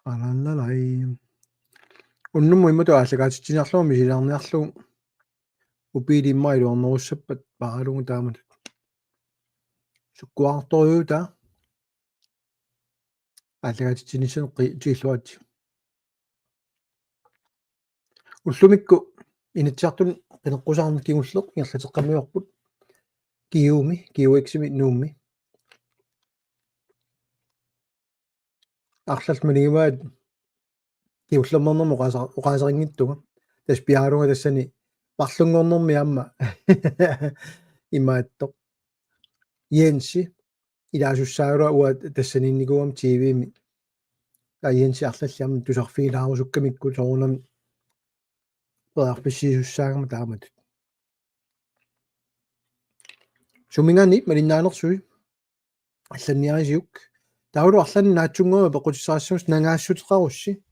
Alallalai. Unnummu imatu aallakaatitsinarluumi silaarniarlugu upiilimmailuarnerussappat paralungu taamat sukkuartoriu taa aallakaatitsinissanu tiilluati ullumikku initsiartun qineqqusarni kigulleq ingerlateqqamiuarput kiuiksimi nuummi арлалманигаат киуллернернэрму оqaасарингиттуга тас пиарунга тассани парлунгорнэрми аама имаатто Jensi илаасуссаагула уа тассанинникуам тивими Jensi арлаллиарми тусарфигилаарусуккамикку соорунам пеарписсиусаагама таамат сумингани малиннаанерсуи алланниарисиук таулу арлани наатсунгома пеқутиссаассус нангаассутеқарусси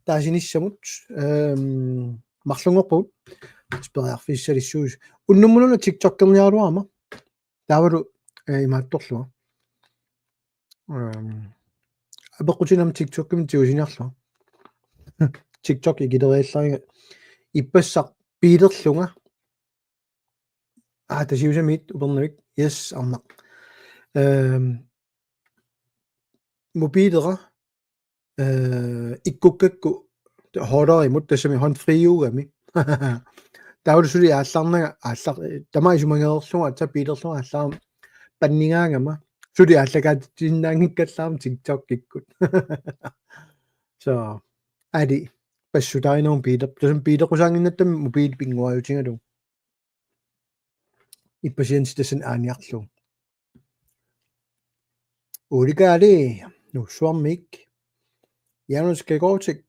таасиниссамут марлунгорпут спериарфиссалиссуус уннуммулуна тиктоккерниаруама таавалу имаатторлуа апеқутинам тиктокким тиусиниарлуа тикток игидериалларига иппассақ пилерлунга тасиусамит упернавик yes арнақ мобилера иккуккакку хоолеримут тассами хонфриугами таулусули ааллаарнага ааллар тамаисумагеерлунга атса пилерлунга ааллаарам паннигаангама сули ааллагаатитсиннаангиккаллаарам тиктоккиккут so ади пассутаинерум пилер тасам пилеқусаангиннаттам мобил пингуаютингалу иппасианси тассан ааниарлу уликаали нуссуармик Janus Gregorczyk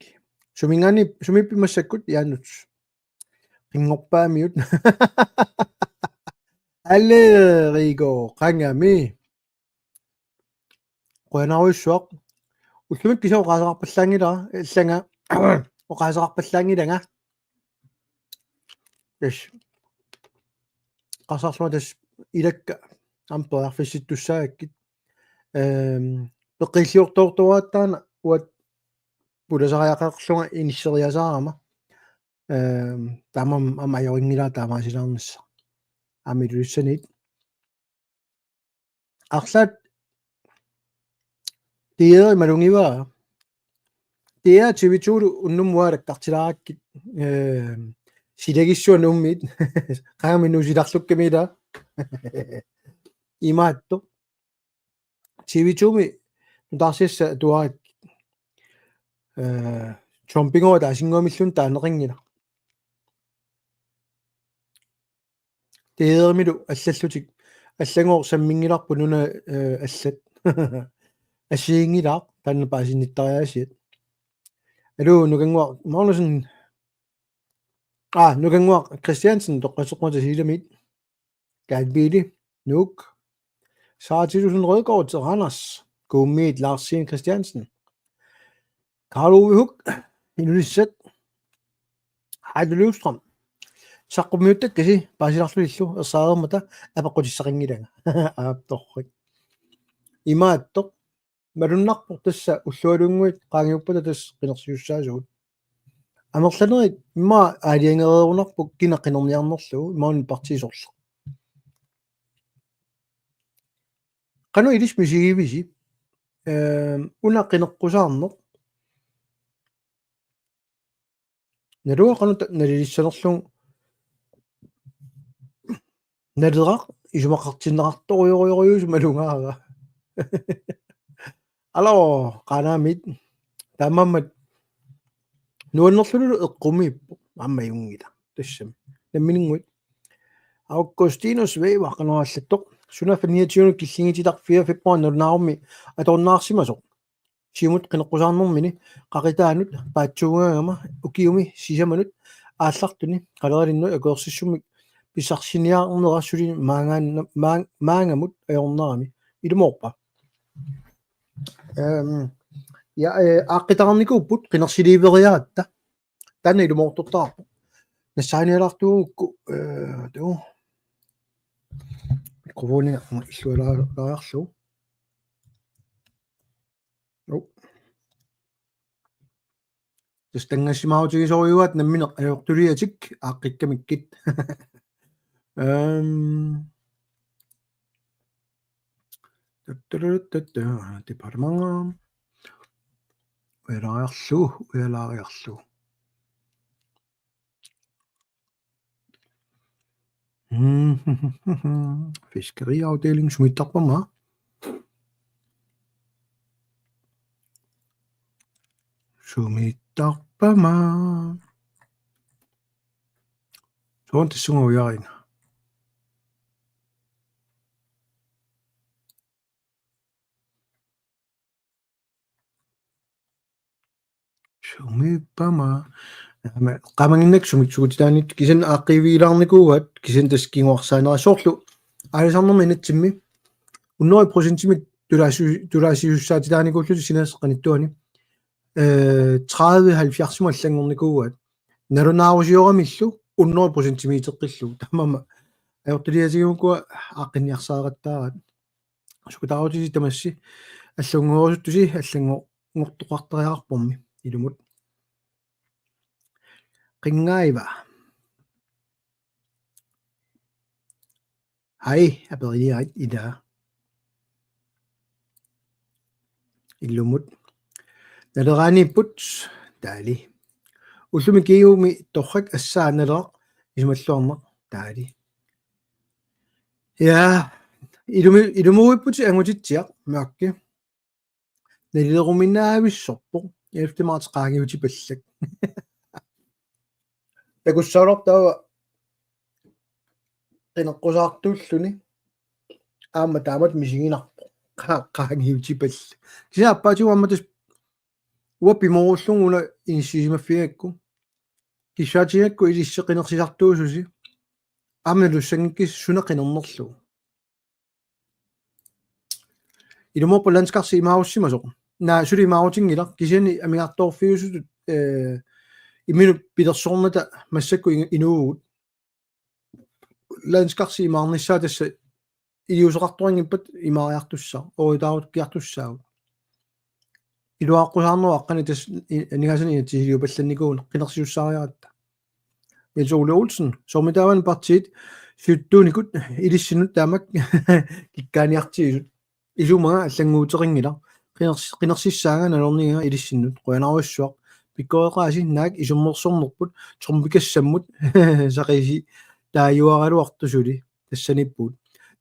sumippimassakut Janus ringorpaamiut Rigo qangami qonaruissuaq ullumik kisao qaasaqarpallaangila иллanga oqaasaqarpallaangilanga yes qasarluma tas ilakka ampearfissittussaakit peqilliortoortuattaana uat pulasariaqaqerlunga inisseriasaarama tamam amajoringila taamaasilaarnissa amiluissanit arlat tieri malungiva tia TV2 unnummualakkartilarakkit silagissuan ummit qaaminusilarlukkamiila imaatto TV2 mi nutarsissa tuaat Trumpingoa taasingomillun taaneqingila teermilu allallutik аллагоор саммингиларпу нуна аллат ассиингилаақ таанна паасинниттариасиат алу нугангуа Magnusson нугангуа Christiansen тоққасеқмата силамит гаатбили нук Saartilusen Rødgaard til Randers Gummiet Lars-Sien Christiansen Karl Ove Hug Inulisset Heide Løvstrøm Saqqummiuttakasi paasilarlulillu ersaarermata apaqutissaqingilanga aaptorrik imaattoq malunnarpoq tassa ullualunguit qaangiuppata tass qinersiussaasugut amerlanerit imma aaliangereerunarpuk kineqqinerniarnerlugu imaun partiisorlu qanu ilis misigivisi una qineqqusaarneq nalua qanu nalilissanerlung naleraq isumaqartinneqartorioriorius malungaaga alors qanaamit taamammat nuannerlulu eqqumippu ammayungila tassam nammininguit Augustinus Weber qanarallattoq suna 29 killingititaq 4 februar nulnaarumi atornaarsimasoq siimut qineqqusaarnermini qaqitaanut paatsuugaagama ukiumi sisamanut aallartuni qalerinnu akoersissumi pisarсиниаарнера сули маанgamut ajornerami ilumorpa ja aaqqitaqarnikuupput qinersiliiveriaatta taanna ilumortortaarpu nassaanialartuugukku tuu mikrofooniga illualaarlu тастангасимаутигисориуат намминеқ аёртулиатик ааққиккамиккит департамент уялаариарлу fiskeriafdeling smittarpama soon tissunguujarina sumipama qamangиннак сумитсугутитаанит кисан ааққивиилаарникуугат кисан таскингуарсаанерасоорлу аалисарнерми инатсимми 100% тулаасиуссаатилааникууллу синаас qanittuani 30-70 аллангорникуугат налунаарусиорамиллу 100% миитеққиллу тамама аёртулиатигукуа ааққинниарсааратаарат сукутаарутиси тамасси аллунгуорусуттуси аллангортоқартариарпорми илумут qingaaiva hei aperiait ida illumut naleraaniipput taali ullumi kiiumi torrak assaanalera isumalluarneq taali ja ilumuipput angutitsiaq maakki nalileruminaavissorpo 11. marts qaagiuti pallak takussaalortava qinaqqusaartuulluni aamma taamat misiginarpo qaagiuti pall kisa appaatiuammatas uappimurullunguna inisisimaffiakku kissaatiakku ilisseqinersisartuususi aamna lussangikki suneqinernerlu ilumorpo landskarsi imaarussimasoq naa suli imaarutingila kisani amigartorfiusutut iminu pidersornata massakku inuugut landskarsi imaarnissaa tassa iliuseqartuangippat imaariartussaa oitaarutkiartussaagut iluaqqusаарnera aqqani tas nigasani inatisiliu pallannikuuna qinersiussaariaratta Niels-Ole Olsen somitaavan partiit syuttuunikut ilissinut taamak kikkaaniartiisut isumaga allanguuteringila qinersissaanga nalorniga ilissinut qoyanaruissuaq pikkoeqaasi naak isummersornerput trompikassammut saqisi taayuaraluartusuli tassanippuut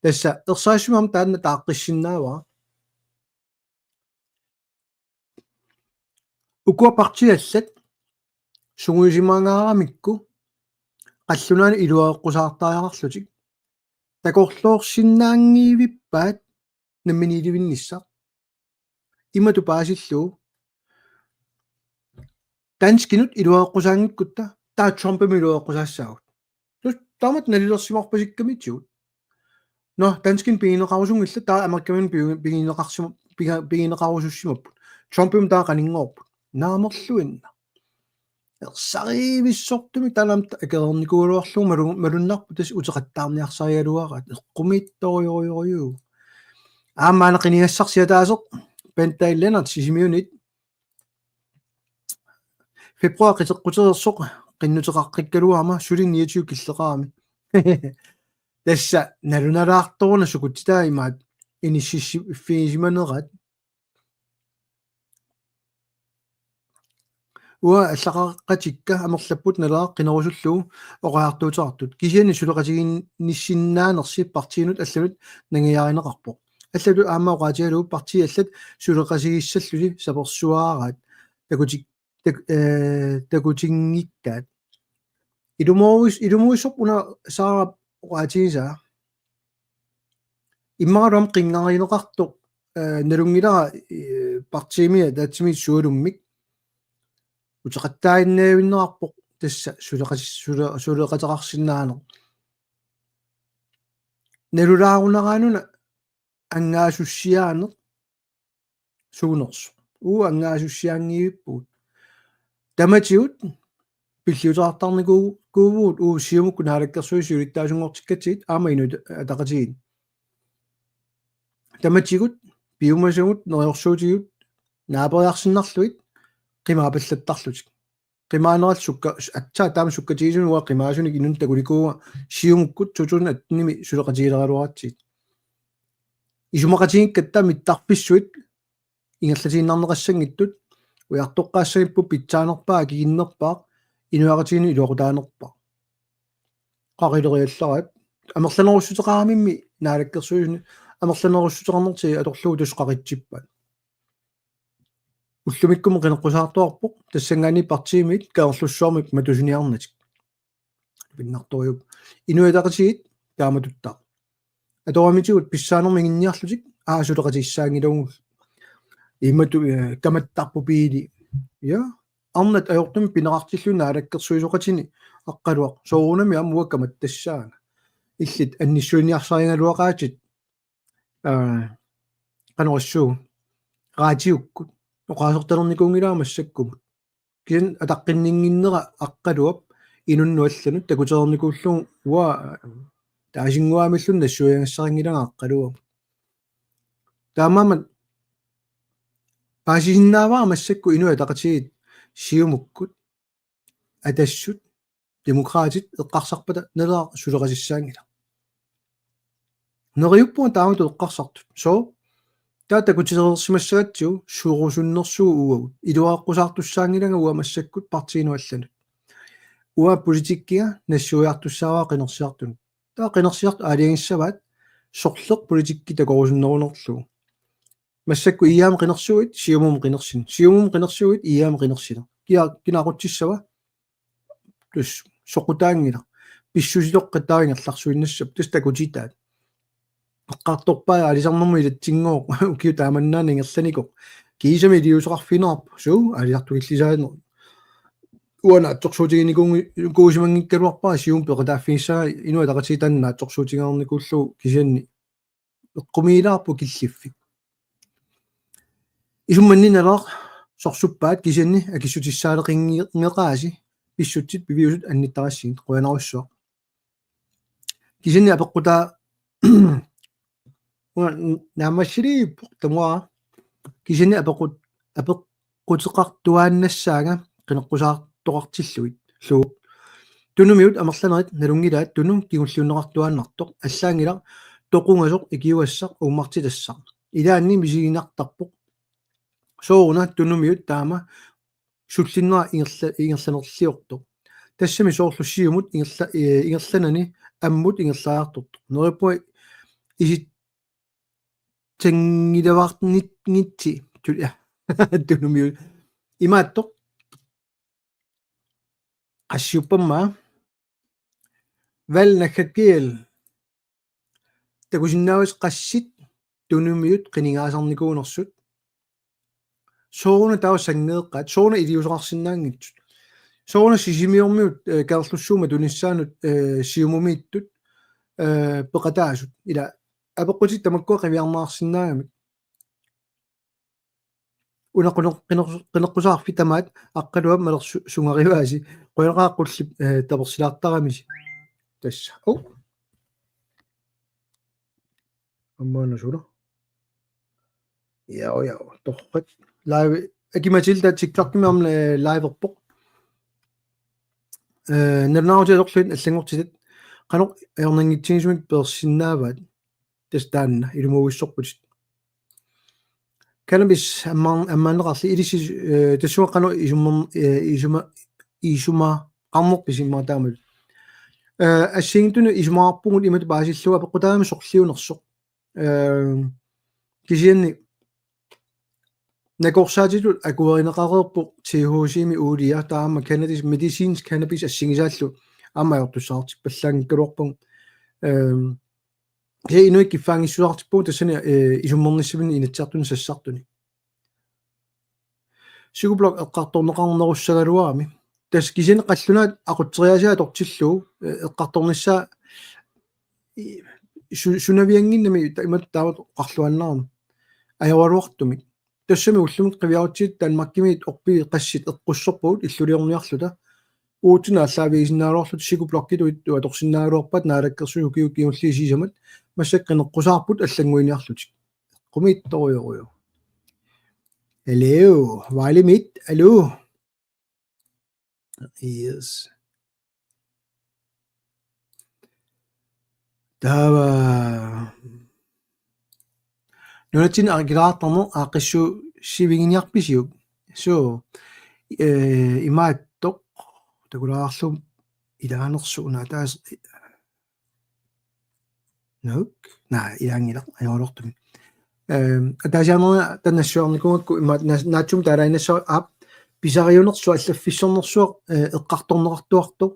tassa ersaassumaam taanna taaqqissinnaava ukua partiallat sunguisimaangaaramikku qallunaani iluaeqqusaartaariarlutik takorluorsinnaangiivippaat namminiilivinnissaq imatu paasilluu danskinut iluaeqqusaangikkutta taa Trumpami iluaeqqusaassaagut tus taamat nalilersimarpasikkamitsuut no danskin pigineqarusungilla taa amerikamin pigineqarusussimapput Trumpim taa qaningoorput naamerluinna ersariivissortumi talamta akerernikuuluarluu malunnarpu tas uteqattaarniarsarialuarat eqqumittoriorioriu aammaana qiniassarsiataaseq Pentai Lennart sisimiunit februar qiteqquterersoq qinnuteqaqqikkaluarma suli 29 killeqaami tassa nalunalaartoruna sukuttitaa imaat inissiffiisimanerat ua allaqaqqatikka amerlapput nalaa qinerusulluu oqaartuuteartut kisiani suleqatiginnissinaanерси partiinut allanut nangiarineqarpoq аллалу аама оqaatiгалуу парти аллат сулеқасигиссаллуси саперсуаараат такутингиккаат илумуисорпуна саара оqaатигисаа иммаарам qinngarineqartoq налунгилара партиимиа таатсимит суалуммик утеқаттаиннаавиннеқарпоq тасса сулеқатеқарсинаанеқ налулаарунераануна ангаасуссиаанеқ суунерсу ангаасуссиаангииппут таматиут пиллиутаартарникуувуут сиумукку наалаккерсуисиулиттаасунгортиккатигит аама инут атақатигит таматигут биумасугут нериорсуутигут наапериарсиннарлуит qimaapallattарлутик qimaaneraat sukka atsaa taama sukkatigisuni uа qimaasunik inun takulikuuga siumukkut tutun atnimi suleqatigileruaratsit isumaqatigikkatta mittarpissuit ingerlatiginnarneqassangиттут уяртоққаассагиппу питсаанерпаа кигиннерпаа инуақатигини илуақутаанерпаа qaqileriallerat амерланеруссутеқарамимми наалаккерсуисуни амерланеруссутеқарнерти аторлугу тусқақитсиппат уллумиккуме қинеққусаартуарпоқ тассангаани партиимит каерлуссуармик матусуниарнатик пиннарторюп инуятақатигит тааматуттаа аторамитигут писсаанермигинниарлутик аасулеқатиссаангилугу имату каматтарпу пиили я арнат аёртум пинеқартиллуна алаккерсуисоқатини аққалуақ соорунами амуа каматтассаага иллит анниссуиниарсаригалуақаатит канеруссуу раатиуккут оқаасерталерникуунгилаамассаккумут кин атаққиннингиннера аққалуап инуннуалланут такутерникууллугу уа таасингуамиллун нассуягассарингилага аққалуа таамамат паасисиннааваа массакку инуя тақатигит сиумуккут атассут демократит эққарсарпата налаа сулеқасиссаангила нериуппуа таамату эққарсартут со таата кутисерерсимассагатсуу суурусуннэрсуу уагут илуааққусаартуссаангилага уа массаккут партиинуалланут уа политиккиа нассуяартуссааваа қинерсиартун таа қинерсиарту аалиангиссаваат сорлеқ политикки такорусуннерунерлугу массакку ияам қинерсуит сиумум қинерсуит ияам қинерсила кинаақутсиссава тус соқутаангила писсусилоққатаарингерларсуиннассап тус такутитаат эққарторпаа алисарнэрму илатсингоо укиу тааманнаана ингерланикоқ киисами илиусеқарфинаарпу суу алиартугиллисаанер уана атсорсуутигиникуусимангиккалуарпаа сиум пеқатааффиссага инуа тақатитаанна атсорсуутигаарникууллу кисианни эққумиилаарпу киллиффик исумманниналаа сорсуппаат кисианни акиссутиссаалеқингеқааси писсутсит пивиусут анниттарассигит қуянаруссуа кисианни апеққутаа намашри тамуа кисианни апеққутеқартуааннассаага қинеққусаартоқартиллуит луу тунумиут амерланерит налунгилаат тунум кигуллуунеқартуааннартоқ аллаангила тоқунгасоқ икиуассақ ууммартилассақ илаанни мисигинартарпоқ сооруна тунумиут таама суллиннера ингерланерлиортоқ тассами соорлуссиумут ингерланани аммут ингерлаартортоқ нериппуа исит тангилавартнитти туля тунумиут имааттоқ ассиуппамма валнахаккиал такусиннаавис qassит тунумиут қинигаасарникуунерсут соона таусангеэққат соона илиусеқарсинаангитсут соона сисимиормиут каерлуссуума туниссаанут сиумумииттут пеқатаасут ила апеққутит тамаккуа қивиарнаарсинаагамик унаққинеққусаарфи тамаат аққалуа малерсу сунгаривааси қуянеқааққуллип таперсилаартарамиси тасса аммаана сула яо торқат live акиматилда тиктоккимиармла лайверпоқ нернаутиалорлуит аллангортитат қано аернангитсигисумик персиннааваат тастаанна илумууиссорпутит cannabis аммаанеқарли илиси тассуа қано исума амморписимма таамал ассингитуну исумаарпугут имат баасиллуа пеққутаами сорлиунерсоқ кисианни накорсаатилут акуеринеқарерпу тихуусими уулия таама cannabis medicines cannabis ассигисааллу аммаёртуссаарти паллаангкалуарпун кэ инуик киффаангиссуартиппу тассани исуммерниссавини инатсартуни сассартуни сигублок эққарторнеқарнеруссагалуарами тас кисини қаллунаат ақутсериасиа тортиллуу эққарторнissaа сунавиангиннами имат таават қарлуаннаарми аявалуартумик тассами уллумит қивиарутсиит танмаккимиит орпи qassит эққуссорпуут иллулиорниарлута уутуна аллаавигисиннаалуарлут сигублоккилуит туаторсиннаагалуарпат наалаккерсуи киуллиисисамат массаккинеққусаарпут аллангуиниарлутик қумиитторуйоруйо алло валимит алло Yes. Tava. Nunatin argilaartarmu aaqissu sivinginiarpisiuk. So imaattoq takulaarlum ilaanersuuna taas nuk ilaangilaq ajorlortumi. Ataasianerna tanassuarnikungakku imaat naatsum taalainassua aap pisariunersu allaffissornersuaq eqqartorneqartuartoq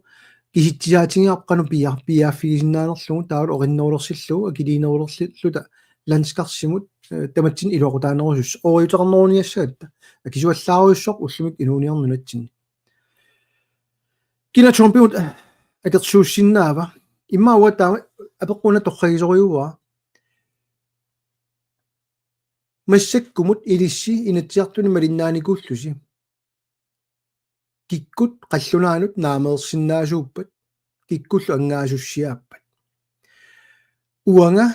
kisittisaatigiarqanu piaaffigisinaanerlugu taavul oqinnerulersillugu akiliinerulersilluta landskaqsimut tamatsin iluaqutaanerusus oriuteqarneruniassagatta akisuallaaruissoq ullumik inuuniarnunatsin kina championut atersuussinnaava imma uataama apeqquna torragisoriuvaa массаккумут илисси инатсиартуни малиннааникууллуси киккут қаллунаанут наамеерсиннаасууппат киккуллу ангаасуссиааппат уанга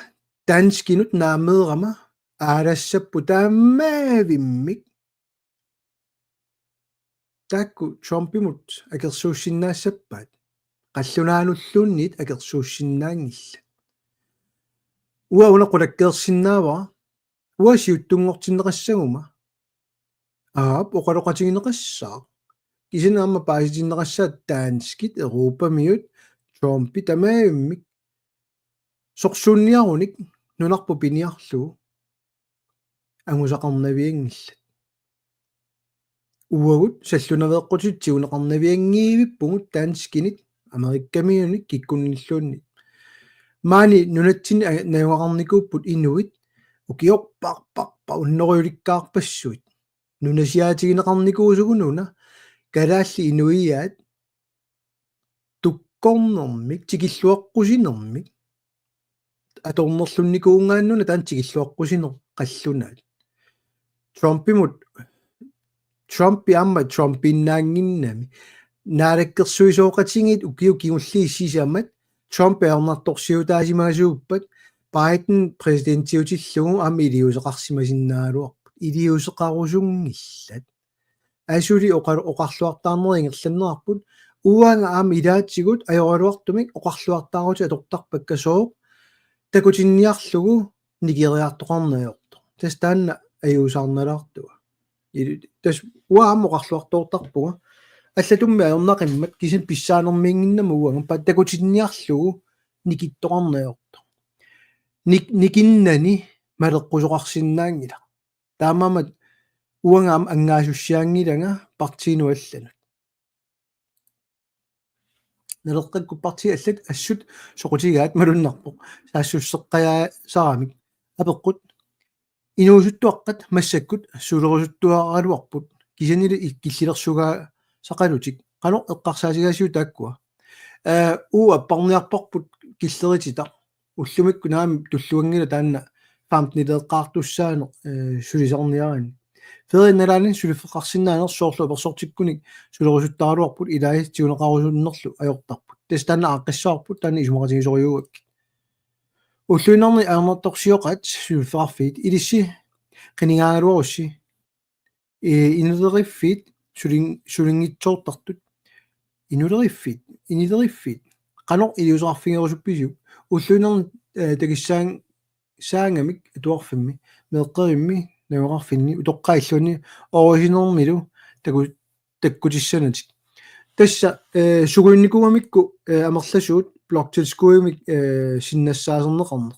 данскинут наамеерама аалассаппу таамаавиммик таакку чомпимут акерсууссиннаассаппаат қаллунаануллуунниит акерсууссиннаангилла уауна qulakkeersinnaavaa уасиуттунгортиннеқассагума аап оқалоқатигинеқассаа кисинаама пааситиннеқассаат таанскит европамиут чомпи тамаавиммик сорсуунниаруник нунарпу пиниарлугу ангусақарнавиангилла уагут саллунавеэққутитсигунеқарнавиангиивиппугут таанскинит америккамиуник киккунниллуунни маани нунатсини наюақарникууппут инуит укиорпарпарпа уннеруйуликкаарпассуит нунасиаатигинеқарникуусугунуна калаалли инуиаат туккорнэрмик тикиллуаққусинэрмик аторнерлунникуунгааннуна таан тикиллуаққусинер қаллунаат Trumpi amma Trumpinnaanginnami naalakkersuisooqatingit ukiukingulliissisammat Trump ernertorsiutaasimaasuuppat Biden presidentiutiillugu ammi iliuseqarsimasinnaaluaq iliuseqarusungillat asuli oqarluartaarneringerlannerarput uanga aam ilaatsigut ajorluartumik oqarluartaaruti atortarpakkasooq takutinniarlugu nikiriartoqarnayorto tas taanna ajuusaarnalaartuga tas uaam oqarluartoortarpuga аллатумми аернақиммат кисин писсаанермиингиннама уага паттакутинниарлугу никиттоқарнаёрто никиннани малеққусоқарсиннаангила таамаамат уангаам ангаасуссиангилага партиинуалланут налеққакку парти аллат ассут соқутигаат малуннарпоқ саассуссеққаяа сарамик апеққут инуусуттуаққат массаккут сулерусуттуааралуарпут кисанили киллилерсугаа сақалутик қано эққарсаасигаасиу тааккуа аппарниарпарпут киллеритита уллумикку наами туллуангила таанна фаамтнилеэққартуссаанер сулисарниарани феринналаанин сулифеқарсинаанер соорлу персортиккуник сулерусуттааралуарпут илаистигунеқарусуннерлу аёртарпут тас таанна аққиссаарпут таанна исумақатигисориугак уллуинарни аернерторсиоқат сулифеқарфиит илисси қинигаагалуарусси инулериффит сулингитсоортартут инулериффит qano илиусеқарфигерусупписиу уллуинерни такиссаан саангамик туарфимми меэққеримми навеқарфинни утоққаиллуни оригинермилу таккутиссанатик тасса сугуинникуамикку амерласуут блоктилскуимик синнассаасернеқарнер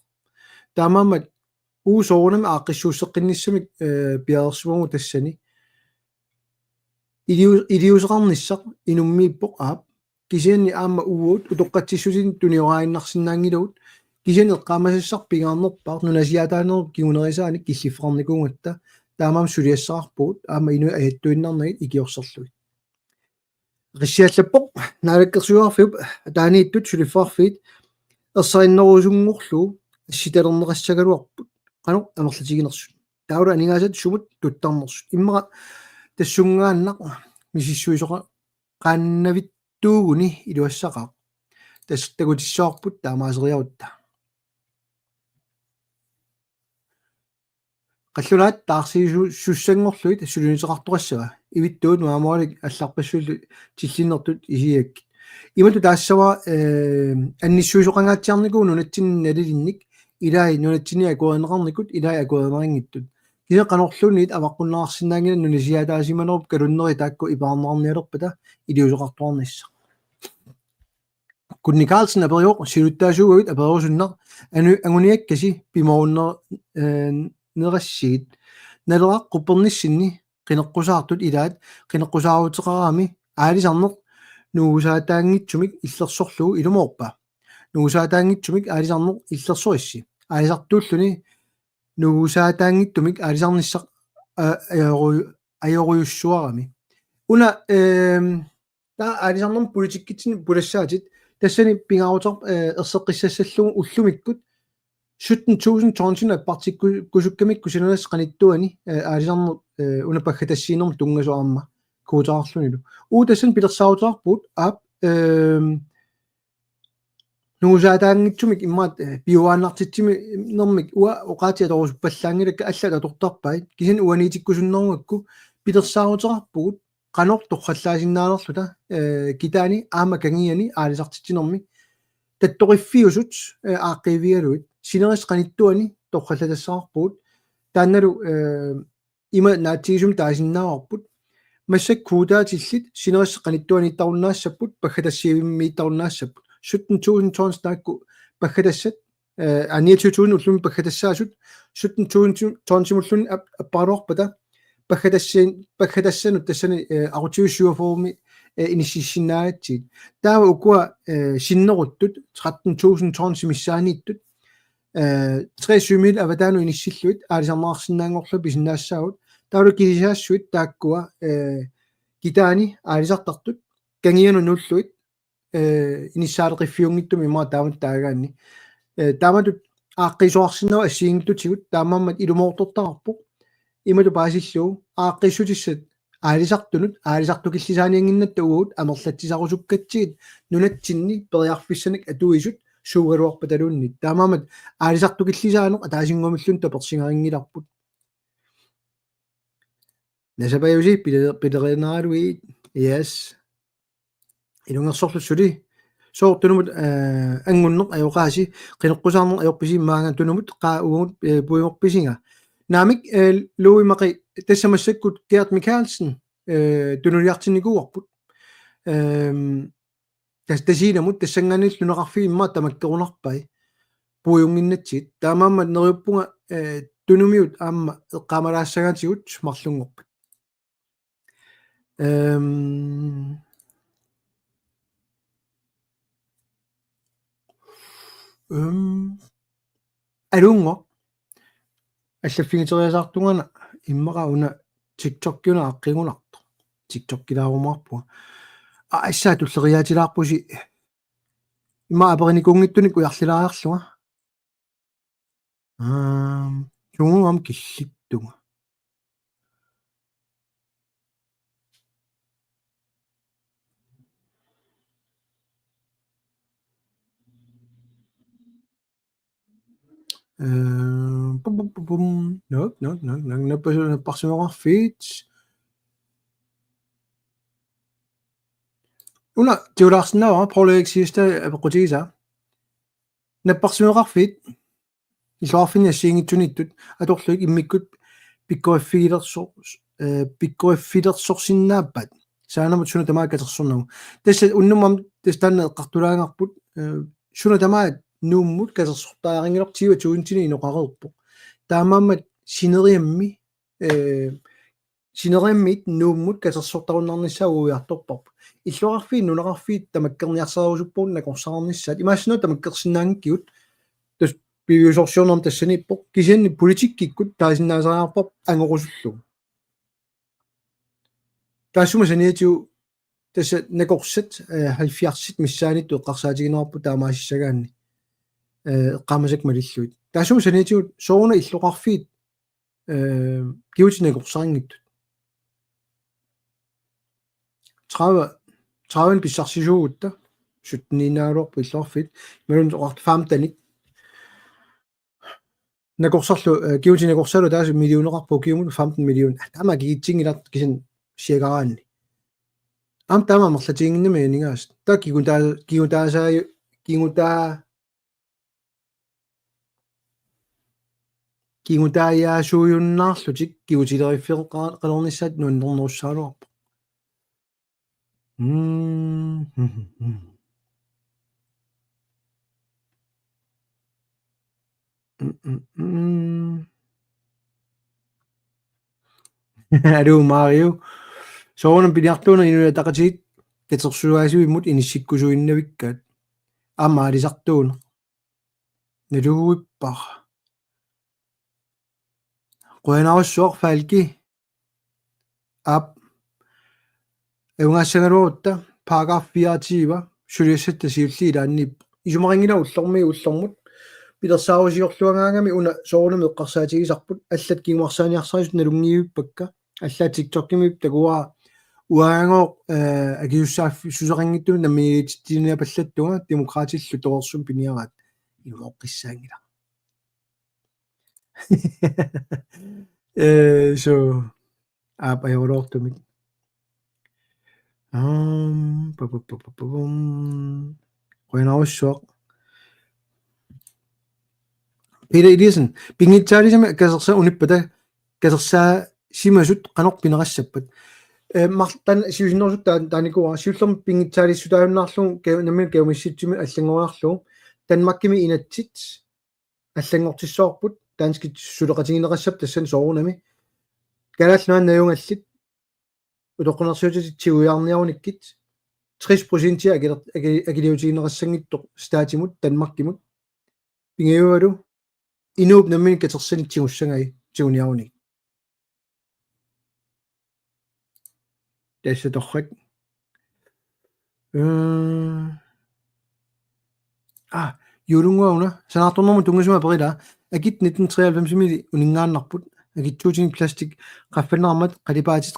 таамаамат уусоорнами ааққиссууссеққинниссамик пиаерсуагу тассани илиусеқарниссақ инуммииппоқ аап кисианни аама уут утоққатсиссусин туниораиннарсинаангилуут кисиани эққаамасассар пигаарнерпаар нунасиатаанеру кигунерисааник киллиффеқарникуунгатта таамаам сулиассақарпуут аама инуи аяттуиннарнагит икиорсерлуит риссиаллаппоқ наалаккерсуарфиуп таанииттут сулиффаарфиит ерсариннерусунгорлу асситалернеқассагалуарпут qano амерлатигинерсут таула анигаасат сумут туттарнерсут иммара тассунгааннақ мисиссуисоқа qaannavittuuguni iluassaqaq tassutagutissаарput taamaaseriarutta qallunaat taarsiisu sussangorluit sulunisaqartoqassava ivittuut maamorlik алларпассуулlu тиллиннэртут исиакки имату таассава анниссуусоқангаатсиарникуу нунатсинналилинник илаи нунатсини акуернеқарникут илаи акуернерингиттут кине канорлуунит аваққуннаарсинаангина нунисиатаасиманеруп калуннери таакку ипаарнаарниалерпата илиусоқартуарнисса Kunni Carlsen aperioq siluttaasuugut aperiorsunnar anu anguniakkasi pimorunner nerassiit naleraa quppernissinni qineqqusaartut ilaat qineqqusaaruteqaraami aalisarneq nuusaataangitsumik illersorlugu ilumorpa nuusaataangitsumik aalisarneq illersorissi aalisartuulluni nuusaataangittumik aalisarnissaq ajoruyussuarami una ta aalisarnerm politikkitsin pulassaatit тассани пингаарутар ерсеққиссассаллугу уллумиккут 17000 tonsin аппартикку кусуккамик кусинерас қаниттуани аалисарнер унапаггатассиинерм тунгасуарма куутаарлунилу уутассан пилерсаутаарпут аап нуусаатаангитсумик иммаат биуааннартитсими нэрмик уа оқаатиаторусуппаллаангилакка аллата тортарпаит кисан уаниитиккусуннэрмакку пилерсаутаарпут qanor torqallaasinnaanerluta kitaani aama kangiani aalisartittinermi tattoqiffiusut aaqqivialuit sineris qanittuani torqallatassaqarpuut taannalu ima naatigisum taasinnaarput massak kuutaatillit sineris qanittuani tarunnaassapput paggatassiivimmiittarunnaassapput 17000 tons taakku paggatassat 29000 ullumi paggatassaasut 17000 tonsimulluni appaaruarpata паггатассанут тассани арутиуссуафооми инисиссинааатсит таава укуа синнеруттут 13000 tonn симиссаанииттут 37000 аватаану иниссиллуит аалисарнаарсинаангорлу писиннаассаагут таавлу кисисаассуит тааккуа китаани аалисартартут кангиану нуллуит иниссаалеқиффиунгиттуми маа таамат таагаанни тааматут ааққисуарсинава ассиингиттутигут таамааммат илумоортортарпоқ имату паасиллуу ааққиссутиссат аалисартунут аалисартукиллисааниангиннатта уут амерлатсисарусуккатсигит нунатсинни периарфиссаник атуисут суугалуарпаталууннит таамаамат аалисартукиллисаанеқ атаасингумиллун таперсингарингиларпут насапаюси пилеринааруи yes илунгерсорлуссули соортунумут ангуннеқ аёқааси қинеққусаарнеқ аёрписиммаанга тунумут қаа угут пуйморписинга Namik Louis Marie tassamassakkut Gert Mikkelsen tunuliartiniguarput tassiinamut tassanganilluneqarfiimma tamakkerunarpai puujunginnatsit taamaammat neriuppunga tunumiut aamma eqqaamalaassaгаатигут марлунгорпат алунго аллаффигитериасаартунгана иммаqa una TikTok-киуна аққигунарто TikTok-килаарумаарпуга ассаа туллериаатилаарпуси имма апериникунгиттуник уярлилаариарлуга чунгуам киллиттуга наппасуарфит уна тиулаарснаа пролексиста апеқутигиса наппарсуарфит исоарфиниассиингитсуниттут аторлуик иммиккут пиккоиффилерсорсиннааппат саанамут суна тамаа катерсорнагу тасса уннумам тастанне эққартулаагаарпут суна тамаа nuummut kasersortaaringilortiiva tuuntini inoqareerpu taamaammat sineriammit nuummut kasersortarunnarnissaaguiartorparpu illuarfiin nuneqarfiit tamakkerniarsaarusuppuun nakorsarnissat imaassino tamakkersinnaangikkiut tas piviusorsiornerm tassanippoq kisianni politikkikkut taasinnaasariarpap angorusullu taassuma saniatiu tassa nakorsat 70 missaanittu eqqarsaatiginerarpu taamaasissagaanni qaamasak malilluit taasum saniitigut soona illoqarfiit kiutinagorsaringittut 30 pissarсisuugutta sutniinaaluarpu illoqarfiit malun oqart faamtanik Nakorsarlu kiuti nakorsalu taas millioneqarpu kiumut 15 million tama kiitsingilat kisan siagaraanni tama marlatiinginnami ningaas ta kiguntaasa kiungutaayaasuuyunnaarlutik kiutileriffeqqa qalernissaat nuannernerussaaluarpu Adu Mario soonam piniartuuna inuya taqatiit katersuaasuimmut inissikkusuinnavikkaat aamaalisartuuna naluguippar qoyanarussuaq falki ap eungaassangaluutta paragraf 24 suliassatta siulliilaanniip isumaringina ullormut pilersaarusiorluangaangami una soornami eqqarsaatigisarput аллат кигмарсааниарсарисут налунгиуиппакка аллаат тиктоккимип такуа уаангоо агиуссааффи сусеқангиттуни наммигиититтиниа паллаттуга демократиллу тоорсум пиниараат имооққиссаангила so апаёлоортумик qoyanarussuaq Peter Eliasen pingitsaalisama kasersa unippata kasersaa simasut qanorpinerassappat martan siusinnersut taanikua siullum pingitsaalisutaayunnaarlugu nammin kaumissiitsimi аллангуаарлу танмаккими инатсит аллангортиссоорпут таанскит сулеқатигинерассап тассан соорунами галаалнуан наюнгаллит утоққунерсиутитсигуяарниаруниккит 60% агилиутигинерассангиттоқ стаатимут танмаккимут пингиуалу инууп наммин катерсанитсигуссагай тигуниаруник тассаторрак юлунгуауна санаарторнэрму тунгасума перила агит 1993-мили унингааннарпут агитсуутини пластик qaffalnarmat qalipaatit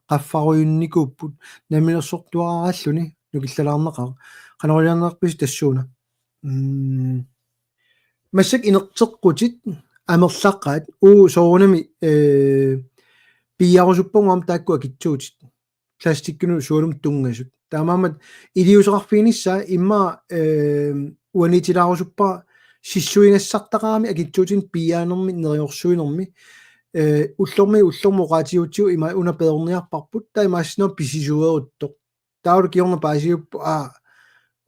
qaffaruйунникууппут наминерсортуараараллуни нукиллалаарнеқар qanoriliarnerpis тассууна массак инертеққутит амерлаққаат соорунами пиарусуппунгуам таакку акитсуутит пластиккину суулум тунгасут таамаамат илиусеқарфиинissaa имма уанитилаарусуппа сиссуингассартақарами акитсуутин пиаанерми нериорсуинерми уллормуqaatiутсиу има унапеерниарпарпут таимаассинер писисуерутто таулу киорна паасиуппу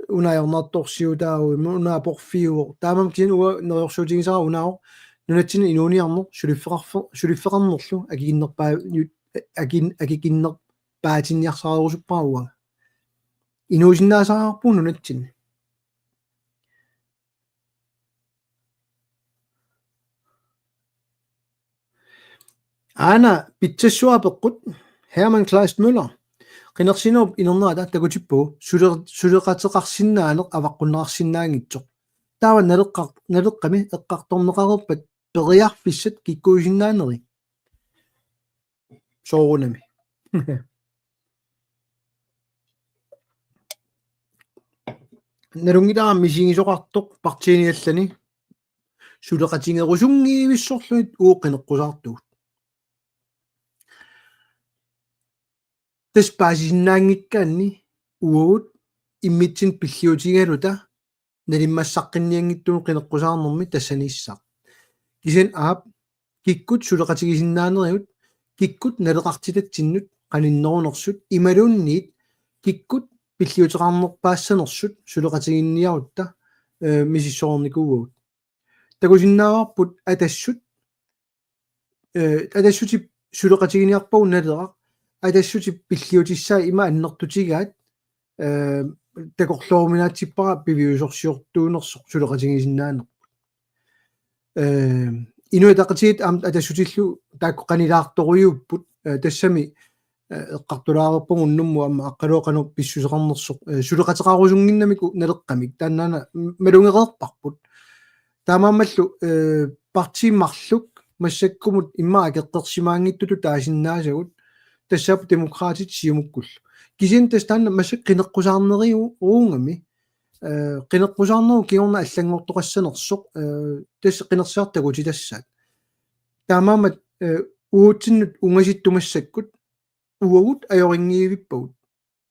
унаернартторсиутаау унаапорфиуо таамам кин уа нериорсуутигисара унао нунатсини инууниарнер сулиффеқарнерлу акикиннерпаатинниарсаарусуппаруа инуусиннаасаарпу нунатсин Ana pitsassуапеққут Hermann Kleist Müller qinерсинеруп инернаата такутиппу сулеқатеқарсиннаанеқ аваққуннеқарсиннаангитсоқ таава налеққами эққарторнеқарерпат периарфиссат киккуисиннаанери соорунами налунгилаа мисигисоқартоқ партиниаллани сулеқатингерусунгиивиссорлунит ууққинеққусаартугут таспаасиннаангиккаанни уут иммитсин пиллиутигалута налиммассаққинниангиттуну қинеққусаарнерми тассаниссаа кисен аап киккут сулеқатигисиннаанериут киккут налеқартилатсиннут қаниннерунерсут ималуунниит киккут пиллиутеқарнерпаассанерсут сулеқатигинниарутта мисиссоорникуугут такусиннааварпут атассути сулеқатигиниарпау налерақ атассути пиллиутиссаа има аннертутигаат такорлоорминаатсиппара пивиусорсиортуунерсо сулеқатигисиннаанер инуатақатигит атассутиллу таакку қанилаарторуйууппут тассами эққартулаарерпугу уннумму амма аққалуоқану писсусеқарнерсо сулеқатеқарусунгиннамику налеққамик тааннаана малунгереерпарпут таамаамаллу партиммарлук массаккумут иммаа кеққерсимаангиттуту таасиннаасагут тассаапу демократит сиумуккуллу кисин тастаанна массак қинеққусаарнериу уунгами qinekkusarneru kiorna allangortoqassanersoq tass qinersiartaguti tassaat taamaamat uutinnut ungasittumassakkut uagut ajoringiivippagut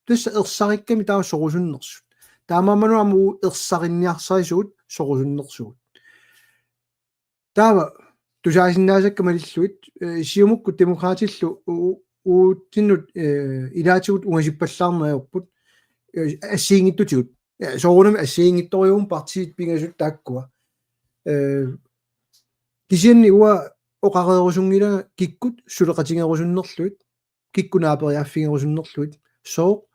tassa ersarikkami taa sorusunnersut taamaamanu amu ersarinnniarsarisugut sorusunnersugut taava tusaasinnaasakka malilluit siumukku demokraatillu uutinnut ilaatigut ungasippallarneriorput ассиингиттутигут соорунами ассиингитториум партиит пингасут тааккуа кисианни уа оқареерусунгила киккут сулеқатингерусуннерлуит киккунаапериаффингерусуннерлуит соо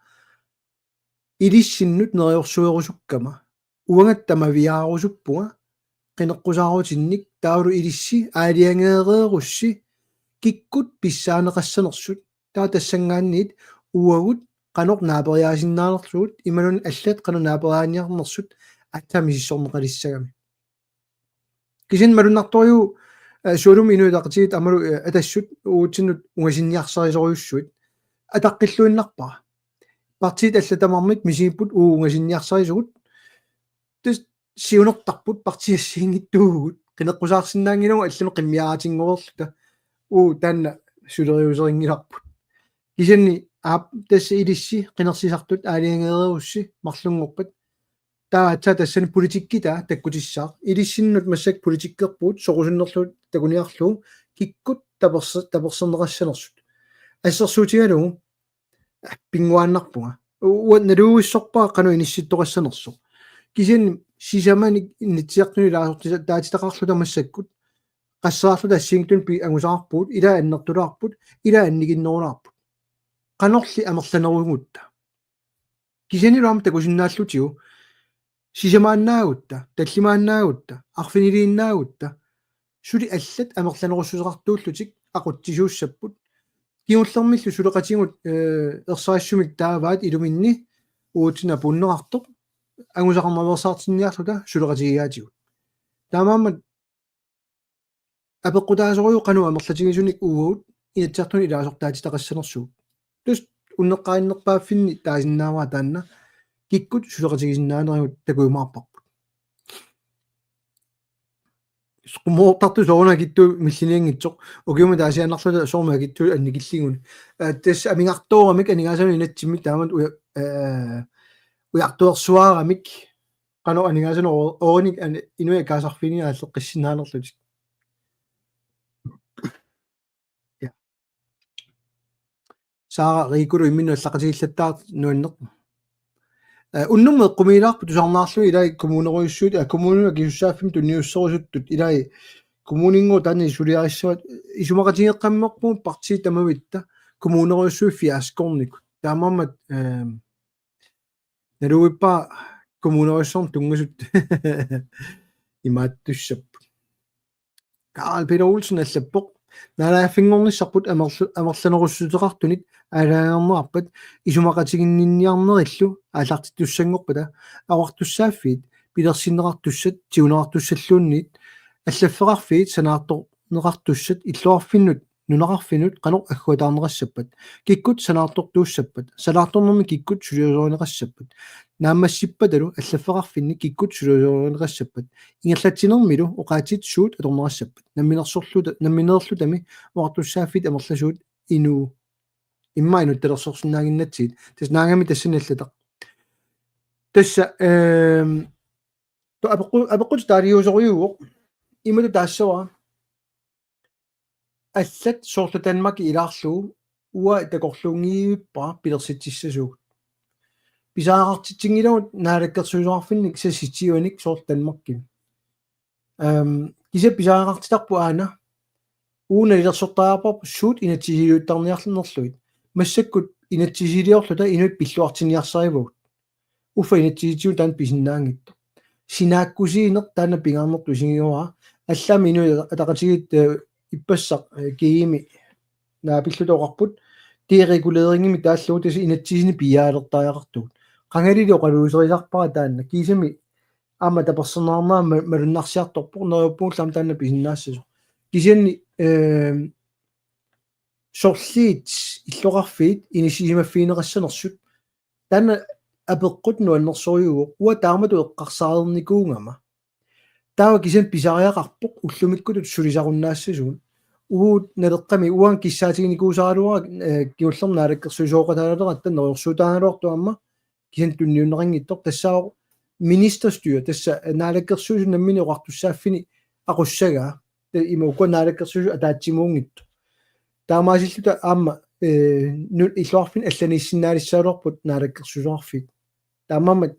илиссиннут нериорсуерусуккама уангаттама виаарусуппуга qinеққусаарутинник таулу илисси аалиангеерерусси киккут писсаанеқассанерсут таа тассангаанниит уагут qanoq naaperyaasinnaanerlugut imalun allat qanu naaperyaaniarnersut attamisissorneqalissagami kisin malunnartoriu suulum inuitaqtigit amalu atassut uutsinnut ungasinniarsarisoriussuit ataqqilluinnarpara partiit allatamarmik misiipput ungasinniarsarissugut tus siunertarput partiassiingittuugut qineqqusaarsinnaangilugu allunu qimmiaatingorerluta taanna suleriuseringilarput kisanni тасса илисси qinеrsisartut аалиангеерерусси марлунгорпат таатса тассани политиккита таккутиссаа илиссиннут массак политиккерпуут сорусуннерлуут такуниарлуу киккут таперсернерассанерсут ассерсуутигалугу пингуааннарпуга уанналууиссорпаа кану инисситторассанерсо кисин сисаманик иннитсиартуни лаасортиса таатитақарлута массаккут qassaaarluta assiingtun pi angusаарpuut ila annertulaarput ila anniginnerunаарput qanorli amerlanerungutta kisaniluam takusinnaallutigu sisamaannaagut tallimaannaagut arfiniliinnaagut suli allat amerlanerussuseqartuullutik aquttisuussapput kiullermillu suleqatigut ersaassumik taavaat iluminni uutina punnerartoq angusaqarnaversaartinniarluta suleqatigigaatigut taamaammat апеққутаасориу қану амерлатигисуник уугут иатсартуни илаасортаатитақассанерсуут тус уннеққаиннерпааффинни таасиннааваа таанна киккут сулеқатигисиннаанериут такуимаарпарпут скумоортарту соона китту миллиниангитсоқ окиума таасианнарлута соорма китту анникиллигуни тас амингартоорамик анигаасами инатсимми таамат уяртуерсуаарамик қану анигаасано орник инуя каасарфини ааллеққиссинаанерлутик саара рикулу иммину аллақатигиллаттаат нуаннеқ уннумме қумилаарпу тусарнаарлуи илай коммунеруйуссуут коммунуна кисуссааффим тунниуссерусуттут илай коммунингу тани сулиариссуат исумақатигеққаммерпу партии тамавитта коммунеруйуссуи фиаскорник таамаамат налуиппа коммунеруйуссорн тунгасут имааттуссаппу Карл Петер Олсен аллаппоқ налааффингорниссарпут амерланеруссутеқартуник алаагернерарпат исумақатигиннинниарнериллу аалартиттуссангорпата авартуссааффиит пилерсиннеқартуссат тиунеқартуссаллуунниит аллаффеқарфиит санаарторнеқартуссат иллуарфиннут нунеқарфинут қанор аггуатаарнеқассаппат киккут санаартортууссаппат салаарторнерми киккут сулиусоринеқассаппат нааммассиппаталу аллаффеқарфинни киккут сулиусоринеқассаппат ингерлатсинермилу оқаатит суут аторнерассаппат намминеерлутами уартуссааффит амерласуут ину иммаину талерсорсинаагиннатсиит тас наагами тассаналлатақ тасса то апеққут тариусориуоқ ималу таассава аллат соорлутанмаки илаарлуу уа такорлунгииппа пилерситсиссасууг писаарартитсингилаут наалаккерсуисоарфинник саситсиуаник соорлутанмакки киса писаарартитарпу аана ууна илерсортаапар суут инатсисилиуттарниарлунерлуит массаккут инатсисилиорлута инут пиллуартиниарсаривуут уфа инатсиситиу таан писиннаангитто синааккусиинер таана пингаарнерту сигиуара аллаами ину атақатигит иппассақ киими наапиллутоқарпут тиерегулеерингими тааллуутас инатсисини пиаалертариақартугут қангалили оқалуусерисарпара таанна кисами аама таперсонаарнаа малуннарсиарторпоқ нериуппууллам таанна писиннаассасо кисианни сорлиит иллоқарфиит инисисимаффиинеқассанерсут таанна апеққут нуаннерсориугу уа таамату эққарсаарерникуунгама таава кисен писариақарпоқ уллумиккутут сулисаруннаассасуун уут налеққами уан киссаатигникуусаралуара киуллернаалаккерсуисооқатаалерат таннериорсуутааналуартуамма кисен тунниуннерингиттор тассао министерstyre тасса наалаккерсуусу наммини оқартуссааффини aqussagaa ima ukkuanaalakkersusu ataatsimуунгittu таамаасиллута аама нут иллуарфин алланиссиннаалиссаалуарпут наалаккерсусуарфик таамаамат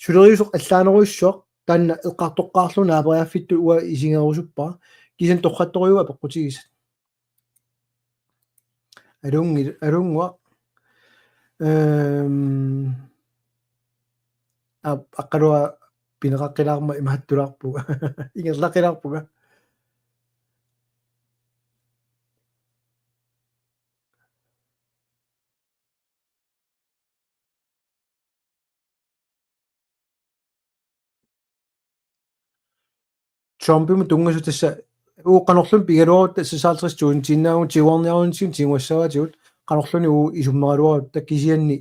сулериусоқ аллаанеруиссуақ таанна эққартоққаарлуна апериаффитту уа исингерусуппаа кисан торхатториуа пеққутигисат алунгуа аққалуа пинеқаққилаарма имааттулаарпуга ингерлақилаарпуга Trumpim tungassu tassa uqqanorlun pigaluarut tassaaltris tuun tinnaagun tiuarniarunskin tinguassavaatigut qanorluni uu isummeraluarut takkisianni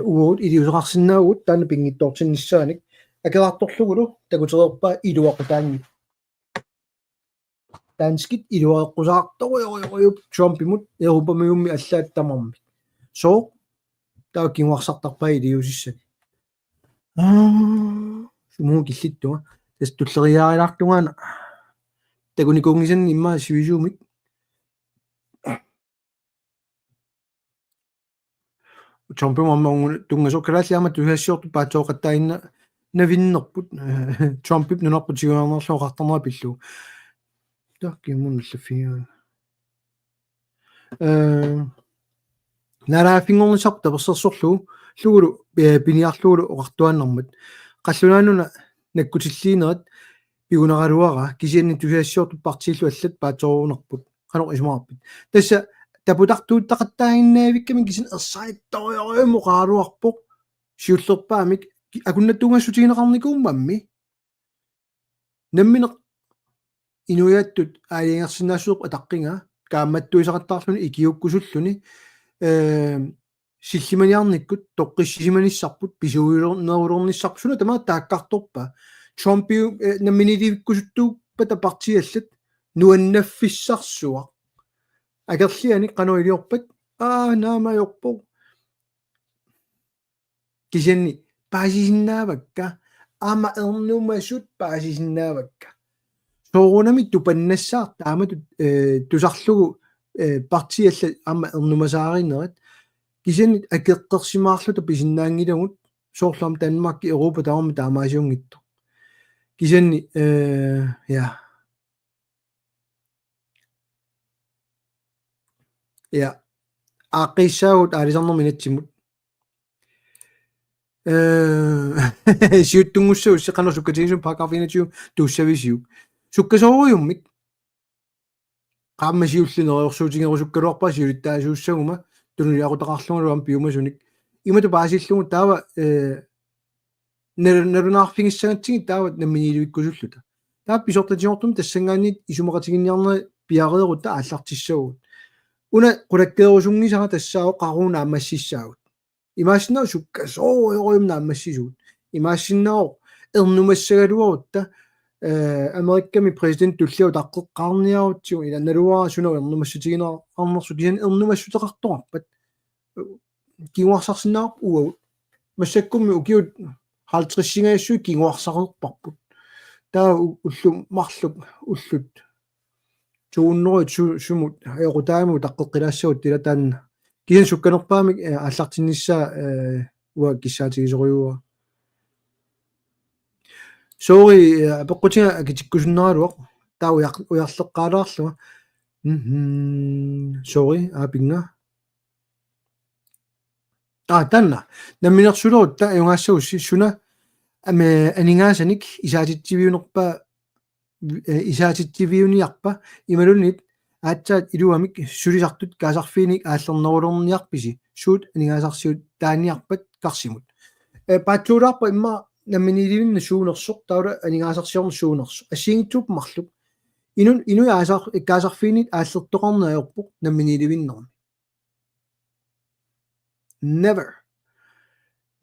uut iliuseqarsinnaagut taana pingittoortinnissaanik акелаарторлугулу такутерерпаа илуақутаанги таанскит илуаэққусаарториориуп Trumpимут Европамиумми аллааттамармит соо таа кингуарсартарпаа илиусиссани сумуу киллиттуга тас туллериаариlaartugaana такуникуунгисанни иммаа сивисуумик Trumpимаммаунгу тунгасоккалааллиама туһаассиорту паатсооқаттаинна навиннерпут Trumpип нунарпутигуарнерлуу қартарнера пиллу таккимуннлафиа нарафингорнисарп таперсерсорлу лугулу пиниарлугулу оқартуаннэрмат қаллунаануна наккутиллиинерат пигунералуара кисианни туһаассиорту партииллу аллат паатсоорунерпут канеқ исмаарпит тасса тапутартууттақаттаагиннаавикками кисин ерсаитториориуму қаалуарпоқ сиуллерпаамик акуннаттунгаассутигинеқарникууммамми намминеқ инуяаттут аалиангерсинаасууп атаққинга каамматтуисақаттаарлуни икиуккусуллуни силлиманиарниккут тоққиссисиманиссарпут писуилернерулерниссарпсуна тамаа тааккарторпа Trumpи намминидивиккусуттууппата партиаллат нуаннаффиссарсуа агерлиани кануилиорпат наамаёрпо кисианни паасисиннаавакка аама ернумасут паасисиннаавакка соорунами тупаннассаар таамату тусарлугу партиалла аама ернумасааринерат кисианни акеққерсимаарлута писиннаангилагут соорлам Данмарки Европа таама таамаасиунгитто кисианни я аақиссаагут аалисарнер минатсимут сиуттунгуссау сеқанер суккатигисун пакарфинатиу туussavisiu суккасоориуммик qaammasиуллинериорсуутингерусуккалуарпаа сиулиттаасууссагума тунулиақутақарлугулуам пиумасуник имату паасиллугу таава нерунаарфигиссагатсиги таава намминилуиккусуллута таа писортатиортум тассангаанит исумақатигинниарнери пиареерутта ааллартиссагут уна qulakkeerusungисара тассао qaruuna аммассиссаагут имаасиннаа суккасоориориумна аммассисуут имаасиннаа эрнумассагалуарутта америкками президент туллиу таққеққарниарутсигу иланналуара сунау эрнумассутигинаа арнерсу кисан эрнумассутеқарторарпат кингуарсарсинаа уау массаккумми укиут 50-сингаассуи кингуарсарерпарпут таа уллу марлук уллут тууннерут сумут аёқутааму таққеққилаассагут тилатаанна кисан сукканерпаамик аллартиннissaa уа киссаатигисориуа сори пеққутинга акитиккусуннералуақ таа уярлеққаалаарлуга сори апинга танна намминерсулерут та юнгаассагусси суна аме анингаасаник исаатитсивиунерпаа исаатитсивиуниарпа ималунит аатсаат илуамик сулисартут каасарфииник ааллернерулерниарписи суут анингаасарсиут тааниарпат карсимут паатсуулаарпа имма намминиливинна суунерсоқ таула анингаасарсиорн суунерсо ассиингитсууп марлук инуи аасаар каасарфиинит ааллертоқарнеаёрпоқ намминиливиннерми never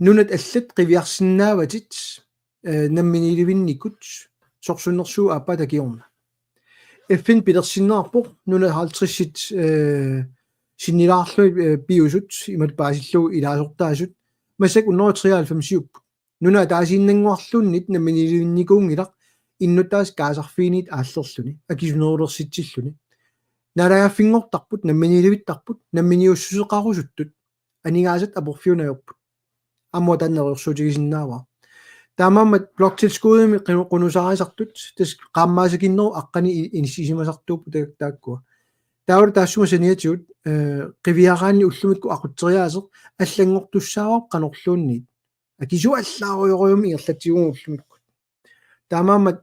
нунат аллат qivиарсиннааватит намминиливинникут сорсуннэрсуу аппа такиорна эффин пилерсиннаарпоқ нуна 50-сит синнилаарлуи биусут имат паасиллуу илаасортаасут масак 193 нуна таасииннангуарлууннит намминиливинникуунгилақ иннутаас каасарфиинит ааллерлүни акисунерулерситсиллүни налааффингортарпут намминилевиттарпут намминиуссусеқарусуттут анигаасат апорфиунаёрпут аммо таннерерсуутигисиннаава таамаамат блокtilskuudimi qunusaraisartut tas qaammaasakиннеру аққани иниссисимасартууппу тааккуа таавар таассума саниатиут qivиараанни уллумикку ақутсериаасеқ аллангортуссааваа qanorluunniit акису аллааруйоруйуми иерлатсигуун уллумикку таамаамат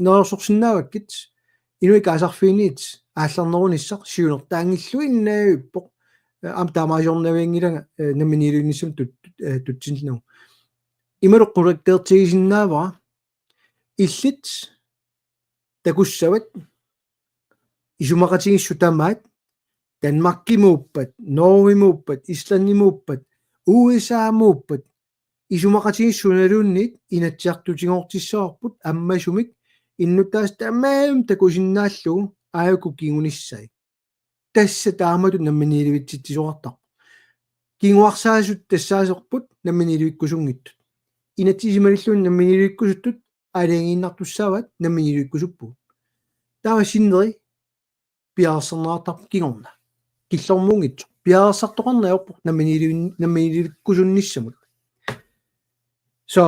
нерсорсиннааваккит инуи каасарфииниит ааллернерунissaq сиунертаангиллуиннаавиппоқ ам таамаажорнавиангилага намминилуинниссам тутсиннау имеруққулаккеертигисиннааваа иллит такуссават исумақатигиссу тамаат Danmarkимууппат Норвимууппат Исландимууппат УСАмууппат исумақатигиссуналуунниит инатсиартутигоортиссаорпут аммасумик иннутаас тамаам такусиннааллу ааюкуккигуниссай тасса таамату намминилевитситсисоқартар кингуарсаасут тассаасерпут намминилевиккусунгиттут инатсисималиллуун намминилевиккусуттут алиангииннартуссаават намминилевиккусуппу таава синнери пиарсернаартар кигорна киллормуунгитсо пиарсартоқарнаёрпу намминилевиккусунниссамут со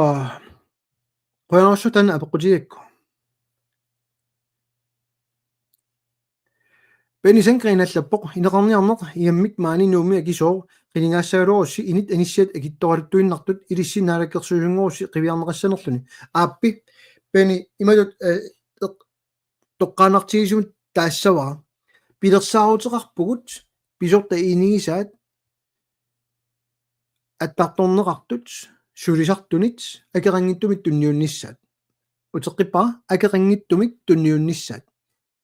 qoyanarsutan apequtiakku Penisankrinallappoq ineqarniarneq iammik maani nuumi akisoo qilingaassagalorussi init anissiat akittoqaluttuinnartut ilissinaalakkersuusunngorussi qiviarneqassanerluni aappi peni imatut toqqaanartigisumut taassavaa pilersaaruteqarpugut pisorta inigisaat attartorneqartut sulisartunit akerangittumit tunniunnissaat uteqqipa akerangittumik tunniunnissaat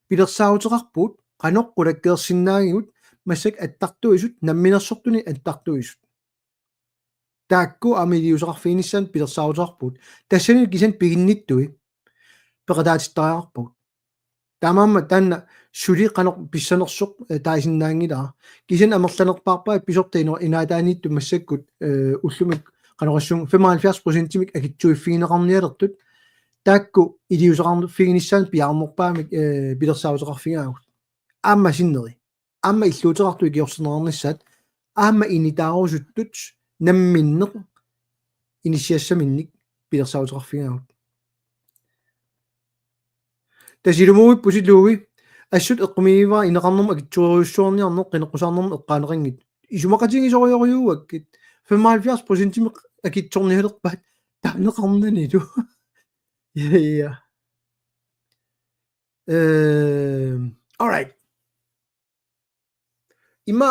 pilersaaruteqarpuut qanoqqulakkeersinnaagigut масак аттартуисут намминерсортуни аттартуисут таакку амилиусеқарфиинissaан пилерсаарутеқарпут тассани кисан пигинниттуи пеқатаатиттариарпут таамаама таанна сули қанор писсанерсоқ таисиннаангилаа кисан амерланерпаарпаа писортаинер инаатааниитту массаккут уллумик qanorassung 75%-имик акитсуиффигинеқарниалертут таакку илиусеқарфигиниссаан пиаарнерпаамик пилерсаарутеқарфигаагут аама синнери аама иллуутеқартуи киорсенеқарниссаат аама инитаарусуттут намминнеқ инисиассаминник пилерсаарутеқарфигаагут тасилумуи пусилууи ассут эққумииваа инеқарнерма акитсуеруйуссуарниарнеқ қинеққусаарнерма эққаанеқингит исумақатигисориориууаккит 75%-имик акитсорниалерпаат таанеқарнанилу я all right има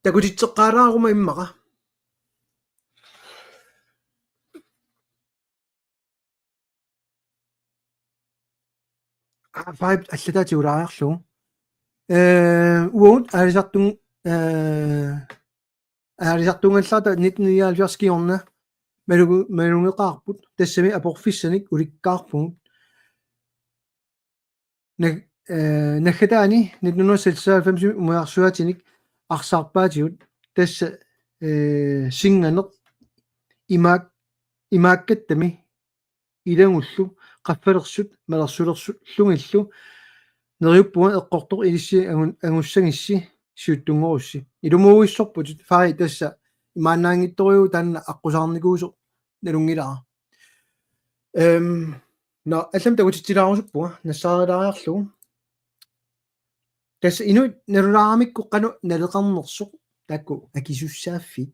такутитсеққараарума иммаqa vibe аллатаати улаариарлу уут алисартунгаллаата 1979 киорна малунгеқарпут тассами апорфиссаник уликкаарпугут нахатаани 1996 умиарсуатиник арсаарпаатигут тасса синганеқ имааккаттами илангуллу qaffalерсут малерсулерсуллунгиллу нериуппуга эққортор илисси агуссагисси сиуттунгорусси илумууиссорпут фаи тасса имаанаангитториу таанна аққусаарникуусо налунгилаа на аллам тагутитсилаарусуппуга нассаарилаариарлу тасса инуит налулаарамикку қану налеқарнерсоқ таакку акисуссааффи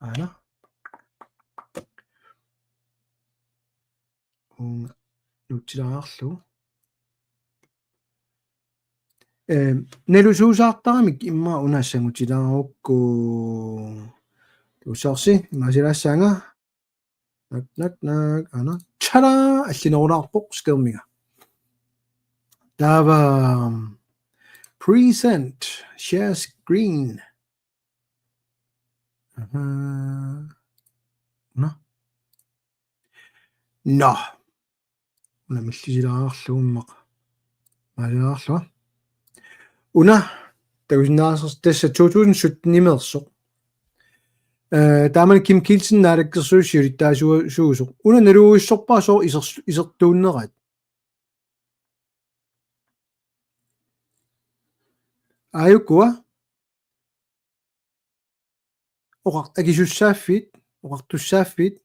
ана нутилаарарлу налусуусаартарамик имма унаассангутилаарукку тусарси имасилаассаанга нак ана чара аллинерулаарпоқ скермига Tava present share screen. No. No. Una millisilaarluummaq. Maaliarlua. Una tagusinnaasers tassa 2017 nimersoq. Taaman Kim Kielsen naalakkersuusiulittaasuusuusoq. Una naluuissorpaa soo isertuunnerat. Ayukua akisussaaffit oqartussaaffit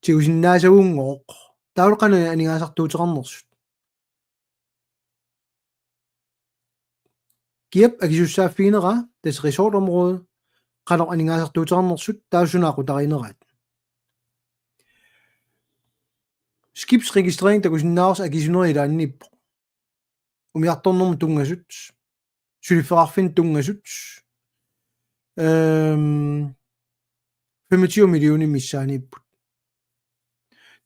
tigusinnaasagungooq taulqana anigaasartuuteqarnersut kiap akisussaaffiginera tas resortområde qaloq anigaasartuuteqarnersut taussunaaqutarinerat skibsregistrering tagusinnaars akisunerilaannippo umiartornermu tungasut sulifferarfin tungasut 25 millioner missaaniipput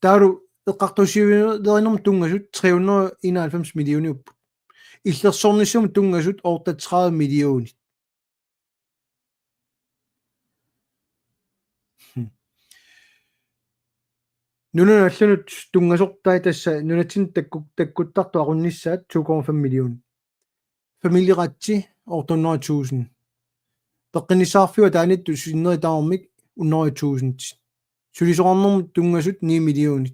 taalu eqqartussiunernermu tungasut 391 millioniupput illersornissum tungasut orta 30 millioner nununallunut tungasortai tassa nunatsin takkuttartu aqunnissaat 2,5 millioner familieratsi ortonnerituusin peqqinissаарfiua taanittu sinneritaaormik 100,000 sulisoqarnermu tungasut 9 millioner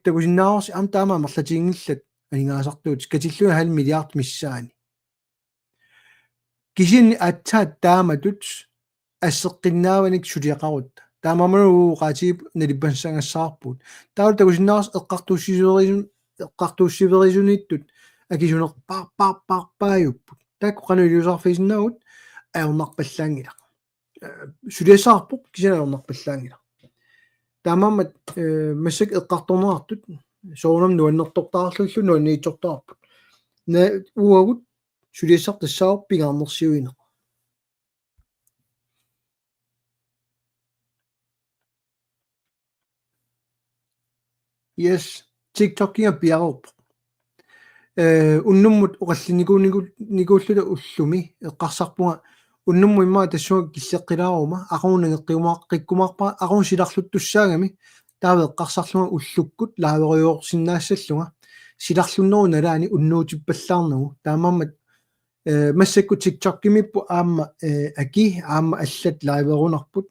takusinnaarsi am taama merlatiingillat aningaasartuut katilluna 1 milliard missaani kisinni atsaat taamatut ассеққиннааваник сулиақарут таамамануу qaatiip налиппассангассаарпут таавал такусиннаарс эққартууссиверисуниттут акисунерпаарпаарпаарпааюппут таакку qanulиусаарфисиннаагут аернарпаллаангила сулиассаарпоқ кисанаернарпаллаангила таамаамат массак эққарторнеартут соонам нуаннертортаарлуллу нуанниитсортаарпут на уагут сулиассар тассаавар пигаарнерсиуинеқ Yes, TikTokia piarup. Unnummut oqallinikuuniguulluta ullumi eqqarsarpunga unnummu imma tassua kisseqqilaaruma aquunangeqqiumaaqqikkumuarpa aquun silarluttussaagami taave eqqarsarlunga ullukkut laaveriuorsinnaassallunga silarlunneru nalaani unnuutippallaarnugu taamammat массакку TikTok-кимиппу аама аки аама аллат лайверунарпут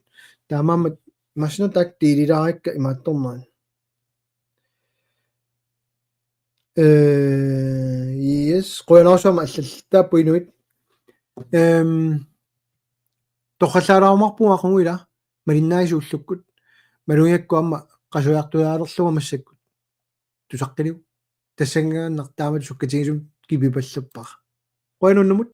таамаамат масна так тилилааракка имаатторнаан yes qoyanausama allalltaappuinuit toqallaalaarumarpua aqungila malinnaisuullukkut maluiakku amma qasuiartuaalерlуга массаккут тусаққилиу тассангааннартаамат суккатигисум кипипаллаппара qoyanunnumut